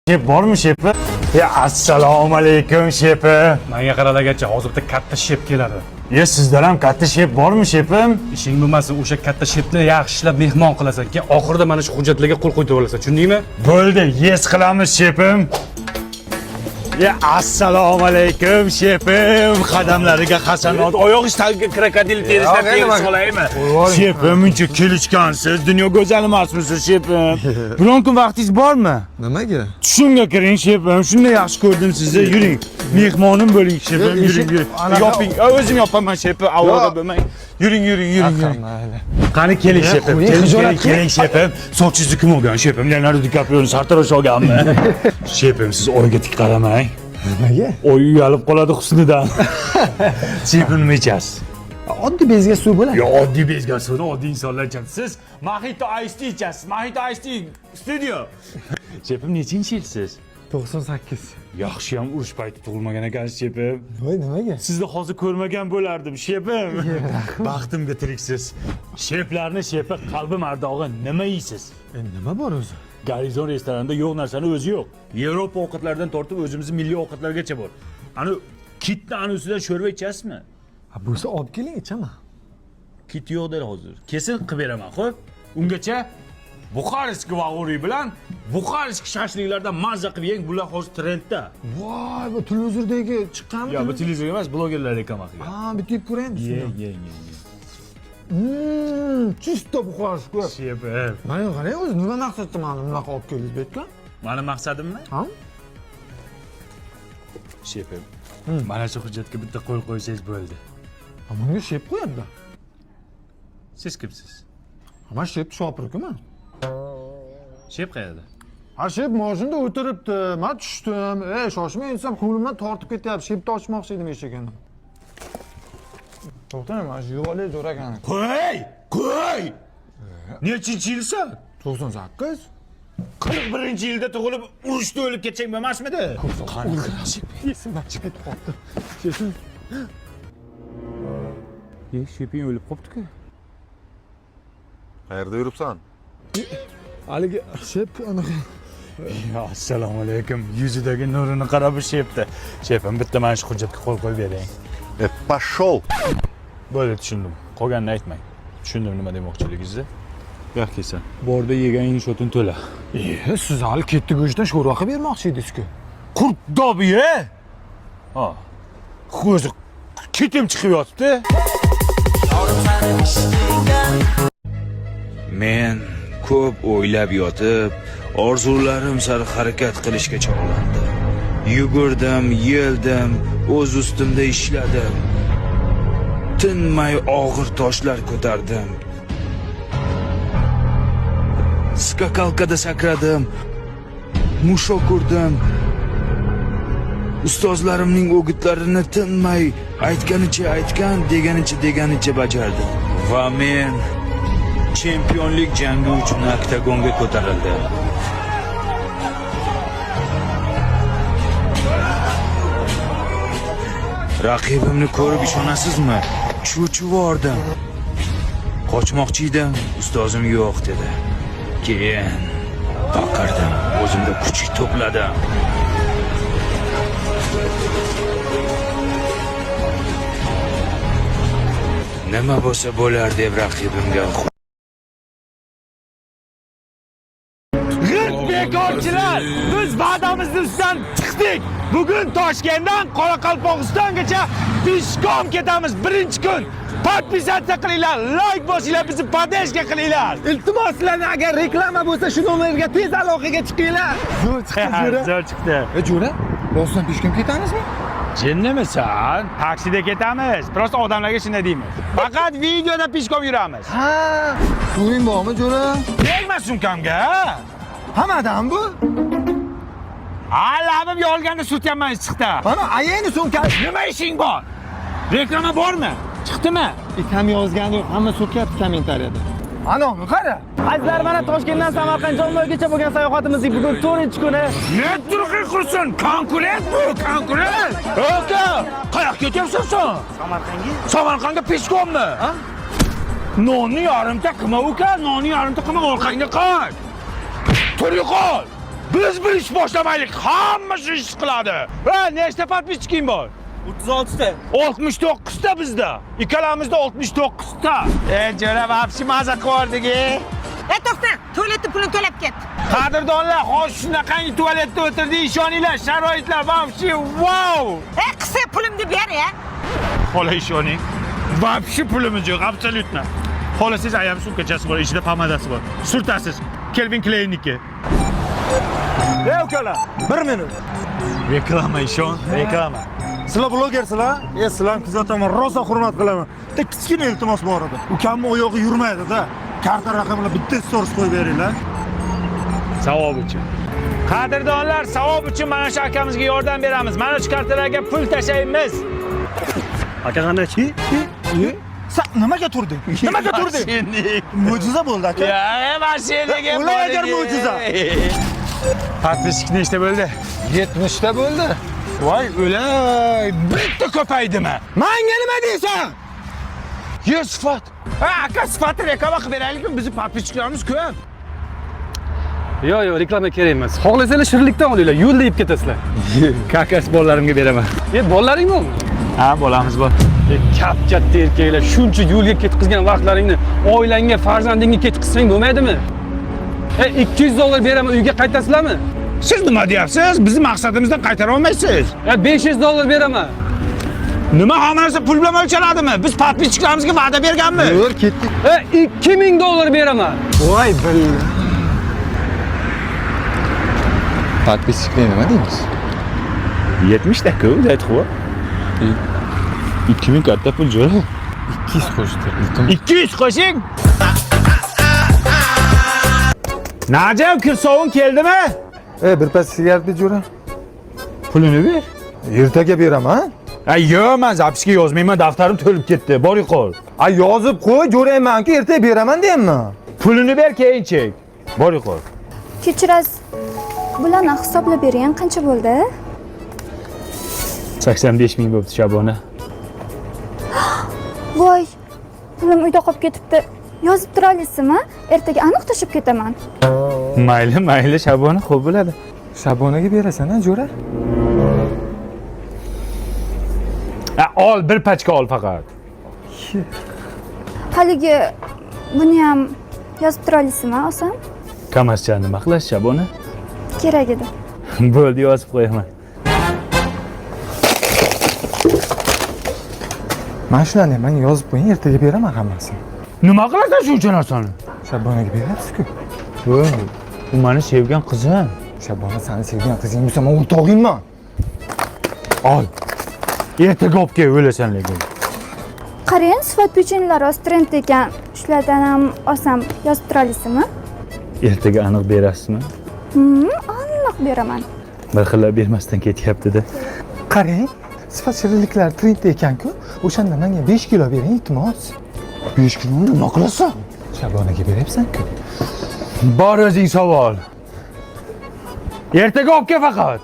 Şef bormi şefi? Ya assalomu alaykum şefi. Menga qaralagacha hozir bitta katta shef keladi. Ya sizlar ham katta şef bormi şefim? Ishing bo'lmasin, o'sha katta shefni yaxshi ishlab mehmon qilasan, keyin oxirida mana shu hujjatlarga qo'l qo'ydirib olasan, tushundingmi? Bo'ldi, yes qilamiz şefim. Ya assalomu alaykum şefim. Qadamlariga qasanot, oyog'i tagiga krokodil terisidan teris olaymi? Şefim, uncha kelishgansiz, dunyo go'zal emasmisiz şefim? Biron kun vaqtingiz bormi? Nimaga? Tushimga kiring şefim. Shunday yaxshi ko'rdim sizni. Yuring. Mehmonim bo'ling şefim. Yuring. Yoping. O'zim yopaman şefim. Avvalda bo'lmang. Yuring. Qani keling şefim. Keling şefim. Sochingizni kim olgan şefim? Leonardo DiCaprio'ni sartarosh olganmi? Şefim, siz o'yinga tik qaramang. Nimaga? Oy uyalib qoladi husnidan. Şefim nima ichasiz? Oddiy bezga suv bo'ladi. Ya oddiy bezga suvni oddiy insonlar ichadi. Siz Mojito Ice Tea ichasiz. Mojito Ice Tea studio. Şefim nechinchi yilsiz? 98. Yaxshi ham urush payti tug'ilmagan ekansiz şefim. Voy nimaga? Sizni hozir ko'rmagan bo'lardim şefim. Baxtimga tiriksiz. Şeflarni şefi qalbi mardog'i nima yeysiz? Nima bor o'zi? Garizon restoranida yo'q narsani o'zi yo'q. Yevropa ovqatlaridan tortib o'zimizning milliy ovqatlargacha bor. Ani kitni ani ustidan sho'rva ichasizmi? Ha bo'lsa olib keling, ichaman. Kit yo'q der hozir. Kesin qilib beraman, xo'p? Ungacha Buxarestki vag'uri bilan Buxarestki shashliklardan mazza qilib yeng, bular hozir trendda. Voy, bu televizordagi chiqqanmi? Yo, bu televizor emas, blogerlar reklama qilgan. Ha, bitib ko'raymi? Ye. Чисто Buxarestki. Shefim. Mana qarang o'zi, nima maqsadda meni bunaqa olib keldingiz bu yerga? Mani maqsadimmi? Ha? Shefim. Mana shu hujjatga bitta qo'l qo'ysangiz bo'ldi. Bunga shep qo'yadi. Siz kimsiz? Ama shep shopirkimi? Shef qayerda? Ha, shep mashinada o'tiribdi. Men tushdim. Shoshmay insam qo'limdan tortib ketyapti. Shepni ochmoqchi edim eshigini. To'xtang, mana shu yuvali jo'ragan. Qo'y! Nechinchi yilsan? 98. 41-yilda tug'ilib, urushda o'lib ketsang bo'lmasmidi? Esimdan chiqib qoldi. Shepim. Sheping o'lib qopti-ku. Qayerda yuribsan? Haligi shep anaqa. Ya assalomu alaykum. Yuzidagi nurini qarab shepdi. Shefim, bitta mana shu hujjatga qo'l qo'yib bering. Pashol. Bo'ldi, tushundim. Qolganini aytmang. Tushundim nima demoqchiligingizni. Yo'q kelsa. Borda yegan inshotini to'la. Siz hali ketdi go'shtdan sho'rva qilib bermoqchi edingiz-ku. Qurt dobi-ye? Ha. Ko'zi ketim chiqib yotibdi. Men ko'p o'ylab yotib, orzularim sari harakat qilishga chog'landim. Yugurdim, yeldim, o'z ustimda ishladim. Tinmay og'ir toshlar ko'tardim. Skakalkada sakradim. Mushok urdim. Ustozlarimning o'gitlarini tinmay aytgan, deganicha bajardim. Va men chempionlik jangi uchun oktagonga ko'tarildim. Raqibimni ko'rib ishonasizmi? Cho'chivordim. Qochmoqchi edim, ustozim yo'q dedi. Keyin baqirdim, o'zimda kuch to'pladim. Nima bo'lsa bo'lar deb raqibimga Bekorchilar, biz va'damizning ustidan chiqdik. Bugun Toshkentdan Qoraqalpog'istongacha peshkom ketamiz birinchi kun. Podpisatsiya qilinglar, like bosinglar, bizni podeshka qilinglar. Iltimos sizlarni agar reklama bo'lsa shu nomerga tez aloqaga chiqinglar. Zo'r chiqdi. Zo'r chiqdi. Jo'ra, rostdan peshkom ketamizmi? Jinnimisan? Taksida ketamiz. Prosta odamlarga shunday deymiz. Faqat videoda peshkom yuramiz. Ha, suving bormi, Jo'ra? Tegma sumkamga. Hammadan bu? Labim yolganda sutyapman chiqdi. Mana ayeni sumka. Nima ishing bor? Reklama bormi? Chiqdimi? Kam yozgan yo'q, hamma so'kyapti kommentariyada. Ana, qara. Azizlar, mana Toshkentdan Samarqand Jomboygacha bo'lgan sayohatimizning bugun 4-kuni. Ne turqi qursin? Konkurent bu, konkurent. Aka, qayoqqa ketyapsan sen? Samarqandga peshkommi? Nonni yarimta qilma uka, nonni yarimta qilma, orqangga qoch. Tur yo'qol. Biz bir ish boshlamaylik, hamma shu ish qiladi. Va, nechta podpischiking bor? 36 ta. 69 ta bizda. Ikkalamizda 69 ta. Jo'ra, vapsi maza qildik. To'xta, tualetni pulini to'lab ket. Qadrdonlar, hozir shunaqangi tualetda o'tirdik, ishoninglar, sharoitlar vapsi wow. Qisa pulimni ber ya. Xola ishoning. Vapsi pulimiz yo'q, absolutno. Xola siz ayam sumkachasi bor, ichida pomadasi bor. Surtasiz. Kelvin Klein'niki. Ey ukalar, 1 minut. Reklama ishon, reklama. Sizlar blogersizlar? Sizlarni kuzataman, rosa hurmat qilaman. Bitta kichkina iltimos bor edi. Ukamni oyog'i yurmaydi-da. Karta raqamini bitta stories qo'yib beringlar. Savob uchun. Qadrdonlar, savob uchun mana shu akamizga yordam beramiz. Mana shu kartalarga pul tashlaymiz. Aka qanachi? Sen nimaga turding? Nimaga turding? Mo'jiza bo'ldi aka. Ya, mashinaga Ular agar mo'jiza. Podpisчик nechta bo'ldi? 70 ta bo'ldi. Voy, o'lay, bitta ko'paydimi? Menga nima deysan? Yo, sifat. Ha, aka sifatni reklama qilib beraylikmi? Bizning podpisчикlarimiz ko'p. Yo'q, reklama kerak emas. Xohlasanglar shirinlikdan olinglar, yo'lda yeb ketasizlar. Kakas bolalarimga beraman. Bolalaring bormi? Ha, bolamiz bor. Katta erkaklar, shuncha yo'lga ketkizgan vaqtlaringni oilangga, farzandingga ketkizsang bo'lmaydimi? $200 beraman, uyga qaytasizlarmi? Siz nima deyapsiz? Bizning maqsadimizdan qaytara olmaysiz. $500 beraman. Nima hammasi pul bilan o'lchanadimi? Biz podpischiklarimizga va'da berganmiz. Yur, ketdik. $2000 beraman. Voy billah. Podpisчикlar nima deymiz? 70 ta ku, aytib 2000 katta pul jo'ra. 200 qo'shdi. 200 qo'shing. Najam, kirsovun keldimi? Bir pas sigaretni jo'ra. Pulini ber. Ertaga beraman. Yo'q, men zapisga yozmayman, daftarim to'lib ketdi. Bor yo'qol. Yozib qo'y, jo'rayman-ku, ertaga beraman deyman. Pulini ber, keyin chek. Bor yo'qol. Kechirasiz. Bularni hisoblab bering, qancha bo'ldi? 85 ming bo'pti, Shabona. Voy, pulim uyda qolib ketibdi. Yozib tura olasizmi? Ertaga aniq tashib ketaman. Mayli, Shabona, xo'p bo'ladi. Shabonaga berasan-a, jo'ra? Ol, bir pachka ol faqat. Haligi buni ham yozib tura olasizmi, olsam? Kamascha nima qilasiz, Shabona? Kerak edi. Bo'ldi, yozib qo'yaman. Mana shularni ham menga yozib qo'ying, ertaga beraman hammasini. Nima qilasan shuncha narsani? Shabonaga berasiz-ku. Voy, u meni sevgan qizim. Shabona seni sevgan qizing bo'lsa, men o'rtog'ingman. Ol. Ertaga olib kel, o'lasan lekin. Qarang, sifat pechenlari oz trend ekan. Shulardan ham olsam yozib tura olasizmi? Ertaga aniq berasizmi? Aniq beraman. Bir xillab bermasdan ketyapti-da. Qarang, sifat shirinliklar trend ekan-ku. O'shanda menga 5 kilo bering, iltimos. 5 kilo nima qilasan? Shabonaga beryapsan-ku. Bor o'zing savol. Ertaga olib kel faqat.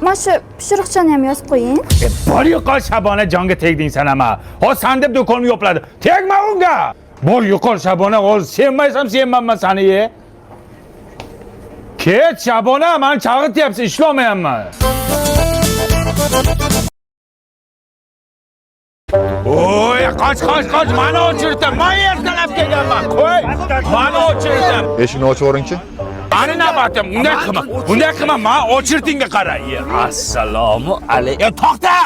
Mana shu pishiriqchani ham yozib qo'ying. Bor yo'qol, Shabona, jonga tegding san ama. Hozir san deb do'konimni yo'pladi. Tegma unga. Bor yo'qol, Shabona, hozir sevmaysam sevmanman seni. Ket, Shabona, meni chaqirtyapsiz, ishlamayapman. Oy, qoch, meni o'chirdim. Men ertalab kelganman. Qo'y, meni o'chirdim. Eshikni ochib yuboringchi. Ani navbatim, unday qilma, men o'chirtingga qara. Assalomu alaykum. To'xta!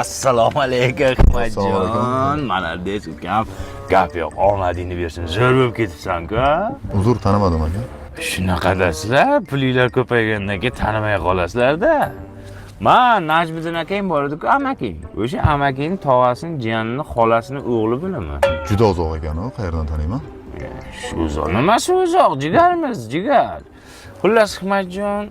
Assalomu alaykum, Hikmatjon. Mana des ukam. Gap yo'q, omadingni bersin. Zo'r bo'lib ketibsan-ku. Uzr, tanimadim aka. Shunaqadasizlar, pulinglar ko'paygandan keyin tanimay qolasizlar-da. Men Najmiddin akang bor edi-ku, amaking. O'sha amaking tog'asining jiyanining xolasini o'g'li bilaman. Juda uzoq ekan-ku, qayerdan taniyman? Shu uzoq nimasi uzoq, jigarimiz, jigar. Xullas, Hikmatjon,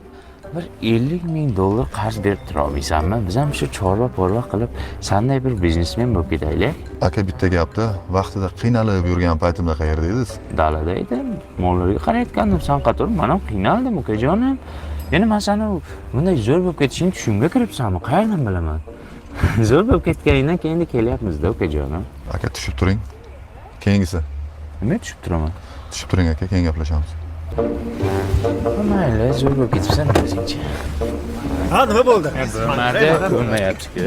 bir $50,000 qarz berib tura olmaysanmi? Biz ham shu chorva-porva qilib, sanday bir biznesmen bo'lib ketaylik. Aka, bitta gapda, vaqtida qiynalib yurgan paytimda qayerda edingiz? Dalada edim, mollarga qarayotgandim, sen qator, men ham qiynaldim, ukajonim. Endi men seni bunday zo'r bo'lib ketishingni tushimga kiribsanmi? Qayerdan bilaman? Zo'r bo'lib ketganingdan keyin kelyapmiz-da, ukajonim. Aka, tushib turing. Keyingisi. Nima tushib turaman? Tushib turing aka, keyin gaplashamiz. Mayli, zo'r bo'lib ketibsan o'zingcha. Ha, nima bo'ldi? Marda ko'rmayapti-ku.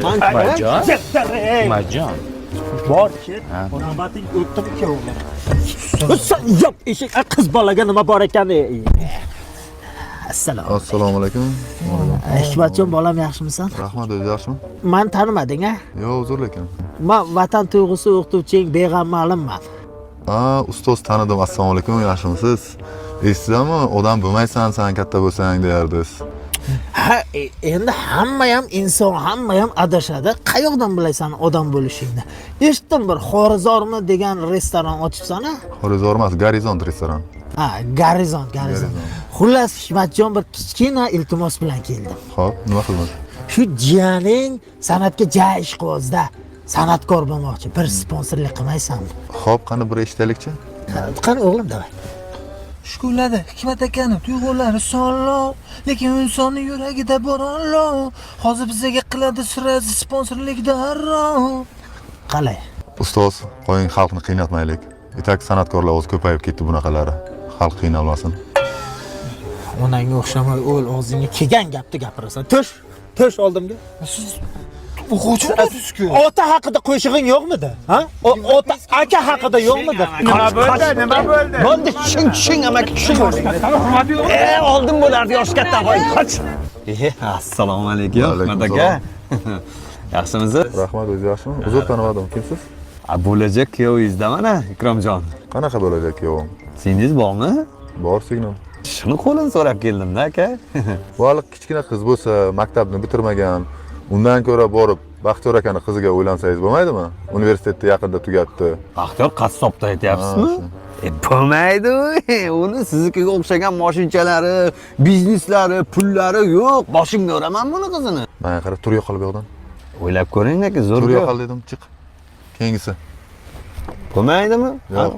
Marjon. Bor ket. Navbating o'tdimi ikkovinglar? Yo'q, eshik qiz bolaga nima bor ekan? Assalomu alaykum. Hikmatjon bolam yaxshimisan? Rahmat, o'zi yaxshimi? Men tanimading a? Yo'q, uzr lekin. Men vatan tuyg'usi o'qituvching Beg'am Ma'limman. Ustoz tanidim. Assalomu alaykum, yaxshimisiz? Esizmi? Odam bo'lmaysan, sen katta bo'lsang deyardiz. Ha, endi hamma ham inson, hamma ham adashadi. Qayoqdan bilaysan odam bo'lishingni? Eshitdim bir Xorizormi degan restoran ochibsan-a? Xorizor emas, Gorizont restoran. Ha, Gorizont. Xullas, Hikmatjon bir kichkina iltimos bilan keldim. Xo'p, nima xizmat? Shu jiyaning san'atga ish qildi. San'atkor bo'lmoqchi. Bir sponsorlik qilmaysanmi? Xo'p, qani bir eshitaylikchi? Qani o'g'lim, davay. Shukurladi Hikmat akani tuyg'ulari sonliq, lekin insonning yuragida bo'ronliq. Hozir bizga qiladi sirasi sponsorlik darrov. Qalay? Ustoz, qo'ying xalqni qiynatmaylik. Yetak san'atkorlar o'zi ko'payib ketdi bunaqalari. Xalq qiynalmasin. Onangga o'xshamay o'l og'zingga kelgan gapni gapirasan. Tush oldimga. Siz o'quvchimisiz-ku? Ota haqida qo'shig'ing yo'qmidi? Ha? Ota aka haqida yo'qmidi? Nima bo'ldi? Bo'ldi, tushing amaki tushing. Oldin bo'lardi yosh katta qo'y. Qoch. Assalomu alaykum. Hikmat aka. Yaxshimisiz? Rahmat, o'zi yaxshimi? Uzr tanimadim. Kimsiz? Bo'lajak kuyovingiz-da mana, Ikromjon. Qanaqa bo'lajak kuyovim? Singiz bormi? Bor singlim. Shuni qo'lini so'rab keldim-da, aka. Vali kichkina qiz bo'lsa, maktabni bitirmagan, undan ko'ra borib Baxtiyor akani qiziga o'ylansangiz bo'lmaydimi? Universitetni yaqinda tugatdi. Baxtiyor qassobda aytyapsizmi? Bo'lmaydi. Uni siznikiga o'xshagan mashinchalari, bizneslari, pullari yo'q. Boshimga uraman buni qizini. Mana qara, tur yo'qol bu yoqdan. O'ylab ko'ring aka, zo'r. Tur yo'qol dedim, chiq. Keyingisi. Bo'lmaydimi? Yo'q.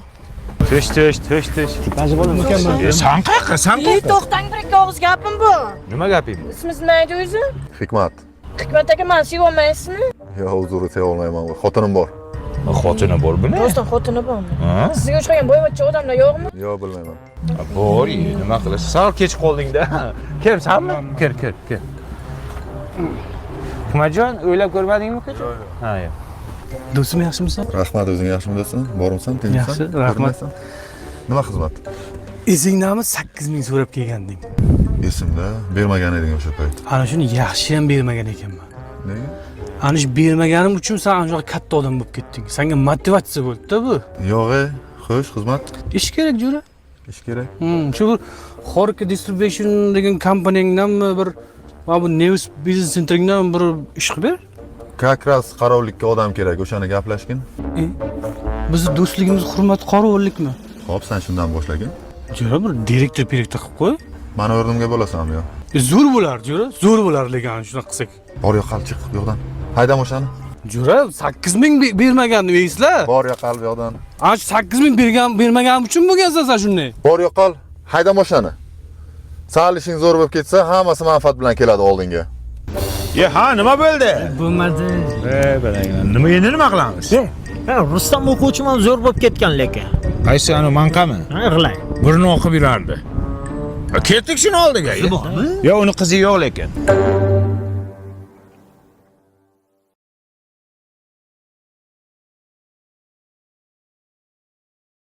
Tush. Tikmachi bo'laman. Sen qayerqa? To'xtang, bir ikki og'iz gapim bu. Nima gaping? Ismingiz nima edi o'zi? Hikmat. Hikmat aka, meni sevolmaysizmi? Yo'q, uzr, sevolmayman. Xotinim bor. Xotini bormi? Rostdan xotini bormi? Sizga o'xshagan boyvachcha odamlar yo'qmi? Yo'q, bilmayman. Bor, nima qilish? Sal kech qolding-da. Kelsanmi? Kel. Hikmatjon, o'ylab ko'rmadingmi qachon? Ha, yo'q. Do'stim yaxshimisan? Rahmat, o'zing yaxshimi desin? Bormisan, tinchsan? Yaxshi, rahmat. Nima xizmat? Esingdami 8000 so'rab kelgandim. Esimda, bermagan eding o'sha payt. Ana shuni yaxshi ham bermagan ekanman. Nega? Ana shu bermaganim uchun sen ana shu katta odam bo'lib ketding. Senga motivatsiya bo'ldi-da bu. Yo'q, xo'sh, xizmat. Ish kerak, jo'ra. Ish kerak. Shu bir Xorka Distribution degan kompaniyangdanmi bir mana bu News Business Centeringdan bir ish qilib ber. Как раз qarovlikka odam kerak, o'shani gaplashgin. Bizni do'stligimiz hurmat qorovullikmi? Xo'p, sen shundan boshlagin. Jo'ra bir direktor qilib qo'y. Mani o'rnimga bo'lasanmi yo? Zo'r bo'lar, jo'ra. Zo'r bo'lar lekin shunaqa qilsak. Bor yo'qal, chiq bu yoqdan. Haydam o'shani. Jo'ra 8000 bermaganni eysizlar. Bor yo'qal bu yoqdan. Ana shu 8000 bermaganim uchun bo'lgansan sen shunday. Bor yo'qal, haydam o'shani. Sal ishing zo'r bo'lib ketsa, hammasi manfaat bilan keladi oldinga. Ha, nima bo'ldi? Bo'lmadi. Endi nima qilamiz? Rustam o'quvchiman zo'r bo'lib ketgan lekin. Qaysi anu manqami? G'ilay. Birini o'qib yurardi. Ketdik shuni oldiga. Bormi? Yo'q, uni qizi yo'q lekin.